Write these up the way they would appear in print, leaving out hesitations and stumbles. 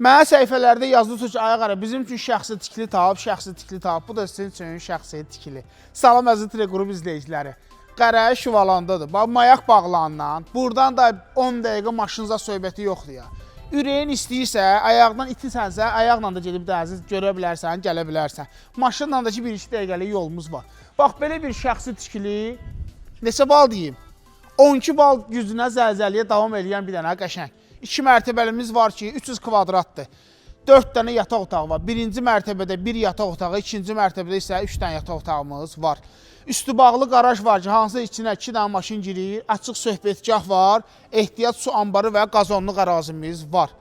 Mənə səhifələrdə yazdı ki, ay qara, bizim üçün şəxsi tikili tap, bu da sizin üçün şəxsi tikili. Salam əziz Teleqrup izləyiciləri. Qərəyə şüvalandadır. Bax, mayak bağlandan, buradan da 10 dəqiqə maşınıza söhbəti yoxdur ya. Ürəyin istəyirsə, ayaqdan itirsənsə, ayaqla da gedib dəhsiz görə bilərsən, gələ bilərsən. Maşınla da ki, 1-2 dəqiqəlik yolumuz var. Bax, belə bir şəxsi tikili, neçə bal deyim? 12 bal gücünə zəlzəliyə davam edən bir dənə qəşəng. 2 mərtəbəlimiz var ki, 300 kvadratdır. 4 dənə yataq otağı var. Birinci mərtəbədə 1 yataq otağı, ikinci mərtəbədə isə 3 dənə yataq otağımız var. Üstü bağlı qaraj var ki, hansı içinə 2 dənə maşın girir, açıq söhbətgah var, ehtiyat su anbarı və qazonluq ərazimiz var.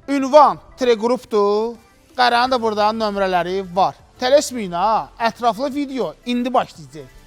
Ünvan Teleqrupdur, Qərənin də burada nömrələri var. Tələsməyin ha, ətraflı video indi başlayacaq.